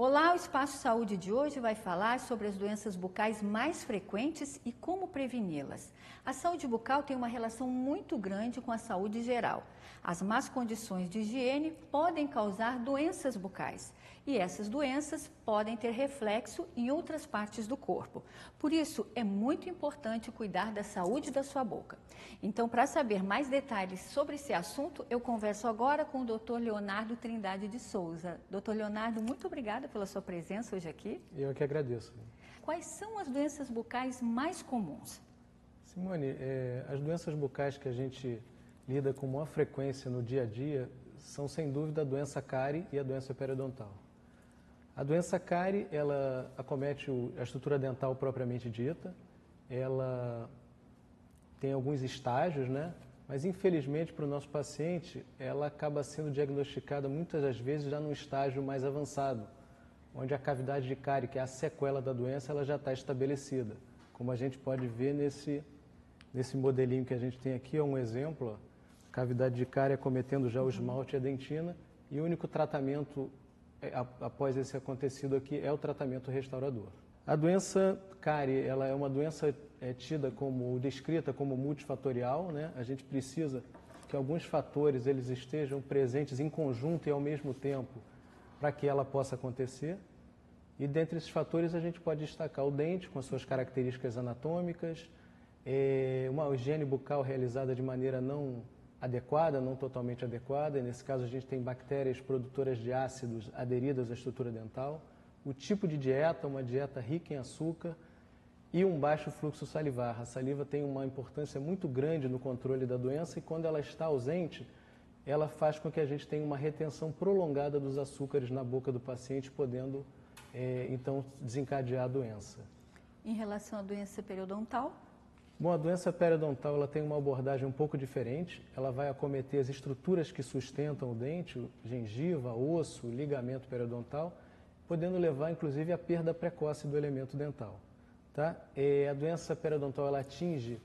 Olá, o Espaço Saúde de hoje vai falar sobre as doenças bucais mais frequentes e como preveni-las. A saúde bucal tem uma relação muito grande com a saúde geral. As más condições de higiene podem causar doenças bucais e essas doenças podem ter reflexo em outras partes do corpo. Por isso, é muito importante cuidar da saúde da sua boca. Então, para saber mais detalhes sobre esse assunto, eu converso agora com o Dr. Leonardo Trindade de Souza. Dr. Leonardo, muito obrigada pela sua presença hoje aqui. Eu que agradeço. Quais são as doenças bucais mais comuns? Simone, as doenças bucais que a gente lida com maior frequência no dia a dia são, sem dúvida, a doença cárie e a doença periodontal. A doença cárie, ela acomete a estrutura dental propriamente dita, ela tem alguns estágios, né? Mas, infelizmente, para o nosso paciente, ela acaba sendo diagnosticada muitas das vezes já num estágio mais avançado, onde a cavidade de cárie, que é a sequela da doença, ela já está estabelecida. Como a gente pode ver nesse modelinho que a gente tem aqui, é um exemplo, ó, cavidade de cárie acometendo já o esmalte e a dentina, e o único tratamento após esse acontecido aqui é o tratamento restaurador. A doença cárie, ela é uma doença descrita como multifatorial, né? A gente precisa que alguns fatores eles estejam presentes em conjunto e ao mesmo tempo para que ela possa acontecer. E dentre esses fatores a gente pode destacar o dente com as suas características anatômicas, uma higiene bucal realizada de maneira não adequada, não totalmente adequada, e nesse caso a gente tem bactérias produtoras de ácidos aderidas à estrutura dental, o tipo de dieta, uma dieta rica em açúcar e um baixo fluxo salivar. A saliva tem uma importância muito grande no controle da doença e quando ela está ausente, ela faz com que a gente tenha uma retenção prolongada dos açúcares na boca do paciente, podendo então desencadear a doença. Em relação à doença periodontal? Bom, a doença periodontal ela tem uma abordagem um pouco diferente. Ela vai acometer as estruturas que sustentam o dente, gengiva, osso, ligamento periodontal, podendo levar inclusive à perda precoce do elemento dental. Tá? A doença periodontal ela atinge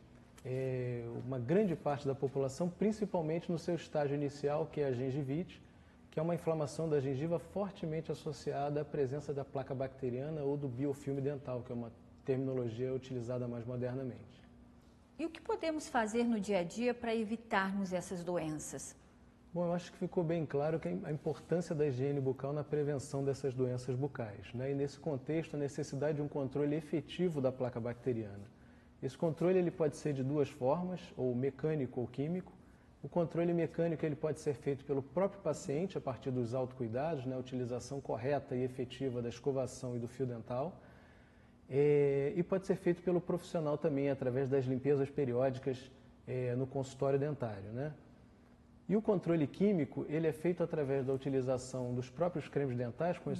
uma grande parte da população, principalmente no seu estágio inicial, que é a gengivite, que é uma inflamação da gengiva fortemente associada à presença da placa bacteriana ou do biofilme dental, que é uma terminologia utilizada mais modernamente. E o que podemos fazer no dia a dia para evitarmos essas doenças? Bom, eu acho que ficou bem claro que a importância da higiene bucal na prevenção dessas doenças bucais, né? E nesse contexto, a necessidade de um controle efetivo da placa bacteriana. Esse controle ele pode ser de duas formas, ou mecânico ou químico. O controle mecânico ele pode ser feito pelo próprio paciente a partir dos autocuidados, né? A utilização correta e efetiva da escovação e do fio dental. E pode ser feito pelo profissional também, através das limpezas periódicas no consultório dentário, né? E o controle químico, ele é feito através da utilização dos próprios cremes dentais, com as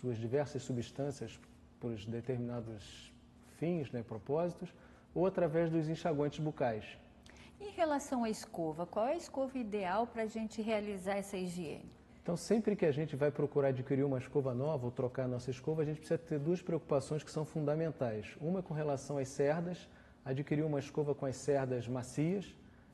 suas diversas substâncias por determinados fins, né, propósitos, ou através dos enxaguantes bucais. Em relação à escova, qual é a escova ideal para a gente realizar essa higiene? Então, sempre que a gente vai procurar adquirir uma escova nova ou trocar a nossa escova, a gente precisa ter duas preocupações que são fundamentais. Uma é com relação às cerdas, adquirir uma escova com as cerdas macias.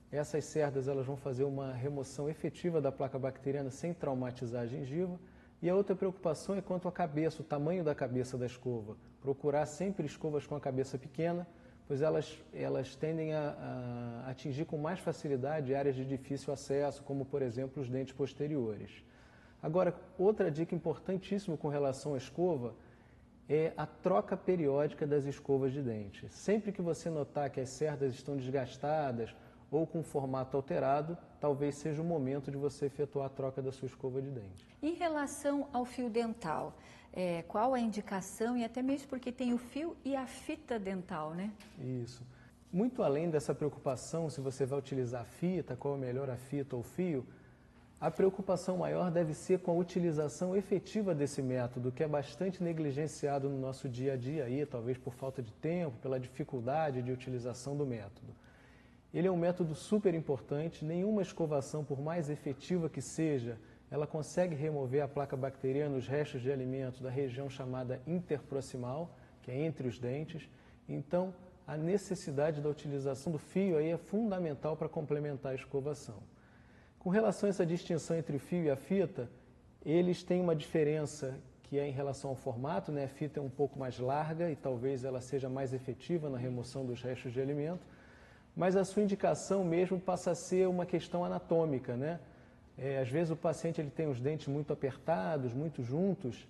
Essas cerdas elas vão fazer uma remoção efetiva da placa bacteriana sem traumatizar a gengiva. E a outra preocupação é quanto à cabeça, o tamanho da cabeça da escova. Procurar sempre escovas com a cabeça pequena, pois elas tendem a atingir com mais facilidade áreas de difícil acesso, como, por exemplo, os dentes posteriores. Agora, outra dica importantíssima com relação à escova é a troca periódica das escovas de dente. Sempre que você notar que as cerdas estão desgastadas ou com formato alterado, talvez seja o momento de você efetuar a troca da sua escova de dente. Em relação ao fio dental, qual a indicação, e até mesmo porque tem o fio e a fita dental, né? Isso. Muito além dessa preocupação, se você vai utilizar a fita, qual é melhor, a fita ou o fio, a preocupação maior deve ser com a utilização efetiva desse método, que é bastante negligenciado no nosso dia a dia, aí, talvez por falta de tempo, pela dificuldade de utilização do método. Ele é um método super importante, nenhuma escovação, por mais efetiva que seja, ela consegue remover a placa bacteriana, os restos de alimentos da região chamada interproximal, que é entre os dentes. Então, a necessidade da utilização do fio aí é fundamental para complementar a escovação. Com relação a essa distinção entre o fio e a fita, eles têm uma diferença que que é em relação ao formato, né? A fita é um pouco mais larga e talvez ela seja mais efetiva na remoção dos restos de alimento, mas a sua indicação mesmo passa a ser uma questão anatômica, né? Às vezes o paciente ele tem os dentes muito apertados, muito juntos,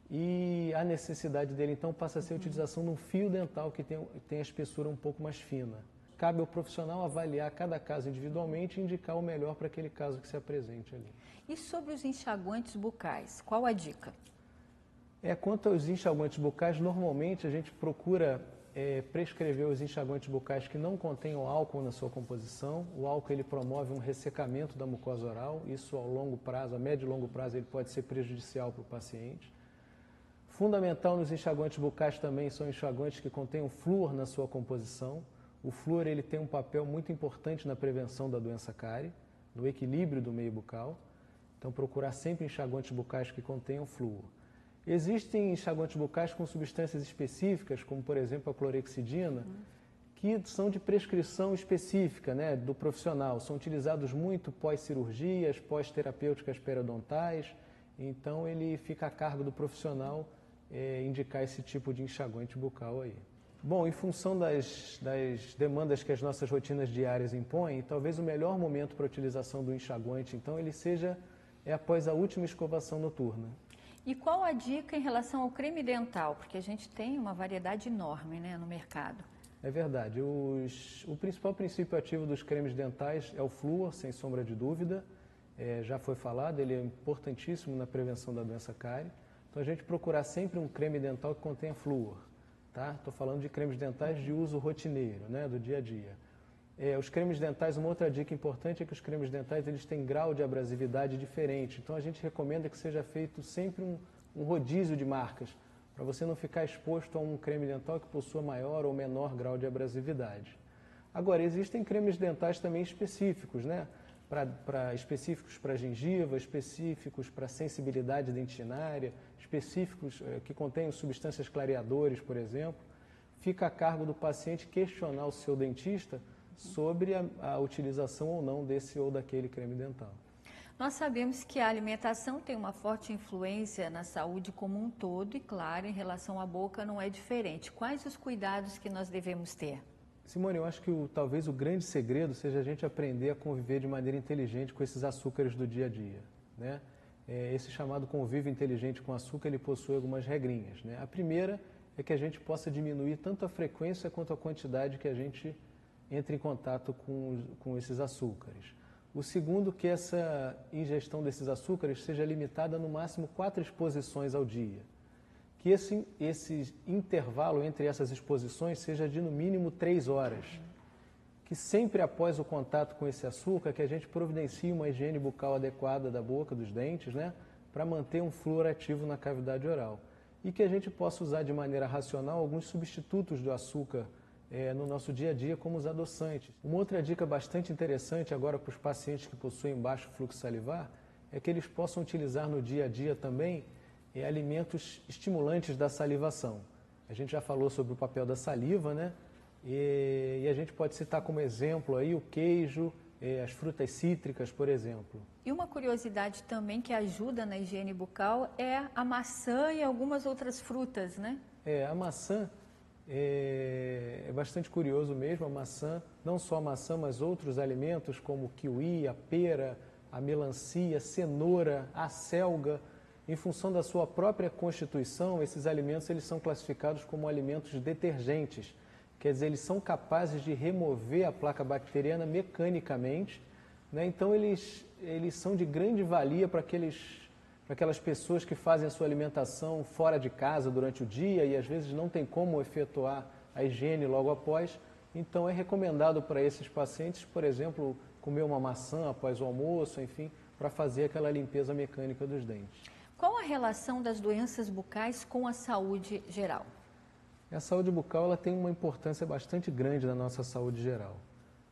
e a necessidade dele então passa a ser a utilização de um fio dental que tem a espessura um pouco mais fina. Cabe ao profissional avaliar cada caso individualmente e indicar o melhor para aquele caso que se apresente ali. E sobre os enxaguantes bucais, qual a dica? Quanto aos enxaguantes bucais, normalmente a gente procura prescrever os enxaguantes bucais que não contenham álcool na sua composição. O álcool ele promove um ressecamento da mucosa oral, isso ao longo prazo, a médio e longo prazo, ele pode ser prejudicial para o paciente. Fundamental nos enxaguantes bucais também são enxaguantes que contenham flúor na sua composição. O flúor ele tem um papel muito importante na prevenção da doença cárie, no equilíbrio do meio bucal. Então, procurar sempre enxaguantes bucais que contenham flúor. Existem enxaguantes bucais com substâncias específicas, como por exemplo a clorexidina, que são de prescrição específica, né, do profissional. São utilizados muito pós-cirurgias, pós-terapêuticas periodontais. Então, ele fica a cargo do profissional indicar esse tipo de enxaguante bucal aí. Bom, em função das demandas que as nossas rotinas diárias impõem, talvez o melhor momento para a utilização do enxaguante, então, ele seja após a última escovação noturna. E qual a dica em relação ao creme dental? Porque a gente tem uma variedade enorme, né, no mercado. É verdade. O principal princípio ativo dos cremes dentais é o flúor, sem sombra de dúvida. Já foi falado, ele é importantíssimo na prevenção da doença cárie. Então, a gente procurar sempre um creme dental que contenha flúor. Tá? Estou falando de cremes dentais de uso rotineiro, né, do dia a dia. Os cremes dentais, uma outra dica importante é que os cremes dentais eles têm grau de abrasividade diferente. Então, a gente recomenda que seja feito sempre um rodízio de marcas, para você não ficar exposto a um creme dental que possua maior ou menor grau de abrasividade. Agora, existem cremes dentais também específicos, né? Específicos para gengiva, específicos para sensibilidade dentinária, específicos que contêm substâncias clareadoras, por exemplo. Fica a cargo do paciente questionar o seu dentista sobre a utilização ou não desse ou daquele creme dental. Nós sabemos que a alimentação tem uma forte influência na saúde como um todo e, claro, em relação à boca não é diferente. Quais os cuidados que nós devemos ter? Simone, eu acho que talvez o grande segredo seja a gente aprender a conviver de maneira inteligente com esses açúcares do dia a dia, né? Esse chamado convívio inteligente com açúcar, ele possui algumas regrinhas, né? A primeira é que a gente possa diminuir tanto a frequência quanto a quantidade que a gente entra em contato com esses açúcares. O segundo, que essa ingestão desses açúcares seja limitada no máximo 4 exposições ao dia. Que esse intervalo entre essas exposições seja de no mínimo 3 horas. Que sempre após o contato com esse açúcar, que a gente providencie uma higiene bucal adequada da boca, dos dentes, né, para manter um flúor ativo na cavidade oral. E que a gente possa usar de maneira racional alguns substitutos do açúcar no nosso dia a dia, como os adoçantes. Uma outra dica bastante interessante agora para os pacientes que possuem baixo fluxo salivar é que eles possam utilizar no dia a dia também alimentos estimulantes da salivação. A gente já falou sobre o papel da saliva, né? E a gente pode citar como exemplo aí o queijo, as frutas cítricas, por exemplo. E uma curiosidade também que ajuda na higiene bucal é a maçã e algumas outras frutas, né? A maçã é bastante curioso mesmo, a maçã, não só a maçã, mas outros alimentos como o kiwi, a pera, a melancia, a cenoura, a selga. Em função da sua própria constituição, esses alimentos eles são classificados como alimentos detergentes. Quer dizer, eles são capazes de remover a placa bacteriana mecanicamente, né? Então, eles são de grande valia para aquelas pessoas que fazem a sua alimentação fora de casa durante o dia e às vezes não tem como efetuar a higiene logo após. Então, é recomendado para esses pacientes, por exemplo, comer uma maçã após o almoço, enfim, para fazer aquela limpeza mecânica dos dentes. Qual a relação das doenças bucais com a saúde geral? A saúde bucal ela tem uma importância bastante grande na nossa saúde geral.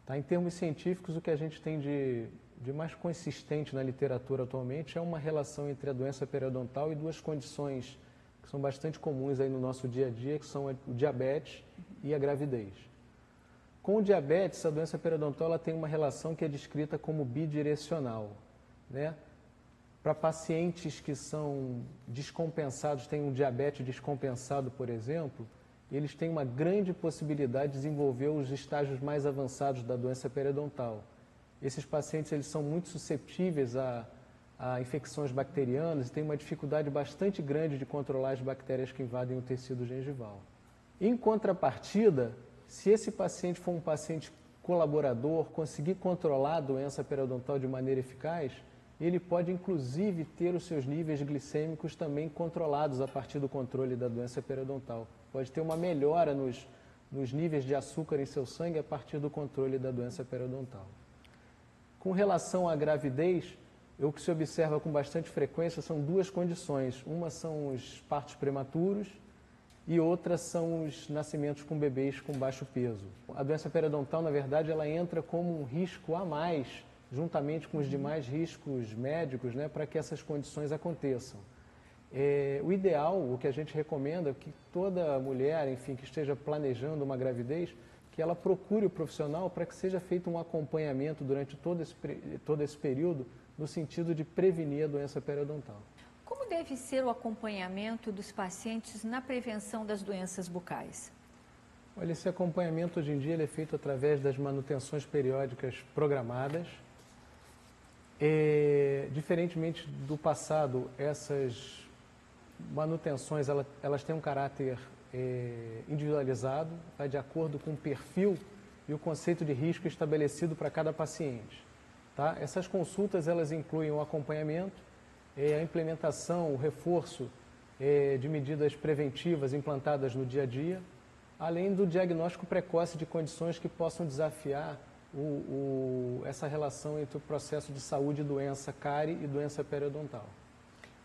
Tá? Em termos científicos, o que a gente tem de mais consistente na literatura atualmente é uma relação entre a doença periodontal e 2 condições que são bastante comuns aí no nosso dia a dia, que são o diabetes e a gravidez. Com o diabetes, a doença periodontal ela tem uma relação que é descrita como bidirecional, né? para pacientes que são descompensados, têm um diabetes descompensado, por exemplo, eles têm uma grande possibilidade de desenvolver os estágios mais avançados da doença periodontal. Esses pacientes eles são muito susceptíveis a infecções bacterianas e têm uma dificuldade bastante grande de controlar as bactérias que invadem o tecido gengival. Em contrapartida, se esse paciente for um paciente colaborador, conseguir controlar a doença periodontal de maneira eficaz, ele pode inclusive ter os seus níveis glicêmicos também controlados a partir do controle da doença periodontal. Pode ter uma melhora nos níveis de açúcar em seu sangue a partir do controle da doença periodontal. Com relação à gravidez, o que se observa com bastante frequência são duas condições. Uma são os partos prematuros e outra são os nascimentos com bebês com baixo peso. A doença periodontal, na verdade, ela entra como um risco a mais, juntamente com os demais riscos médicos, né, para que essas condições aconteçam. O ideal, o que a gente recomenda, é que toda mulher, enfim, que esteja planejando uma gravidez, que ela procure o profissional para que seja feito um acompanhamento durante todo esse período, no sentido de prevenir a doença periodontal. Como deve ser o acompanhamento dos pacientes na prevenção das doenças bucais? Olha, esse acompanhamento hoje em dia ele é feito através das manutenções periódicas programadas. Diferentemente do passado, essas manutenções elas têm um caráter individualizado, vai de acordo com o perfil e o conceito de risco estabelecido para cada paciente. Tá? Essas consultas elas incluem o acompanhamento, a implementação, o reforço de medidas preventivas implantadas no dia a dia, além do diagnóstico precoce de condições que possam desafiar essa relação entre o processo de saúde e doença cárie e doença periodontal.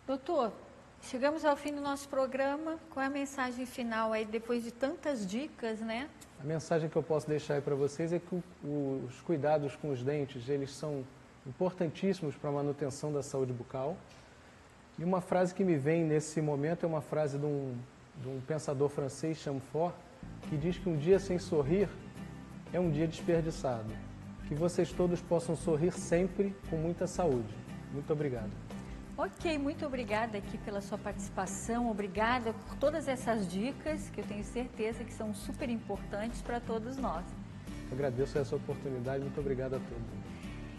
Doutor, chegamos ao fim do nosso programa. Qual é a mensagem final aí, depois de tantas dicas, né? A mensagem que eu posso deixar aí para vocês é que os cuidados com os dentes, eles são importantíssimos para a manutenção da saúde bucal. E uma frase que me vem nesse momento é uma frase de um pensador francês, Chamfort, que diz que um dia sem sorrir é um dia desperdiçado. Que vocês todos possam sorrir sempre com muita saúde. Muito obrigado. Ok, muito obrigada aqui pela sua participação, obrigada por todas essas dicas que eu tenho certeza que são super importantes para todos nós. Eu agradeço essa oportunidade, muito obrigado a todos.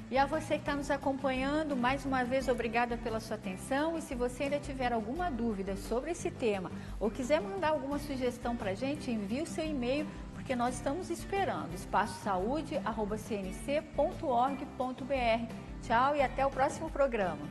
E a você que está nos acompanhando, mais uma vez, obrigada pela sua atenção. E se você ainda tiver alguma dúvida sobre esse tema ou quiser mandar alguma sugestão para a gente, envie o seu e-mail, porque nós estamos esperando. espaçosaude@cnc.org.br. Tchau e até o próximo programa.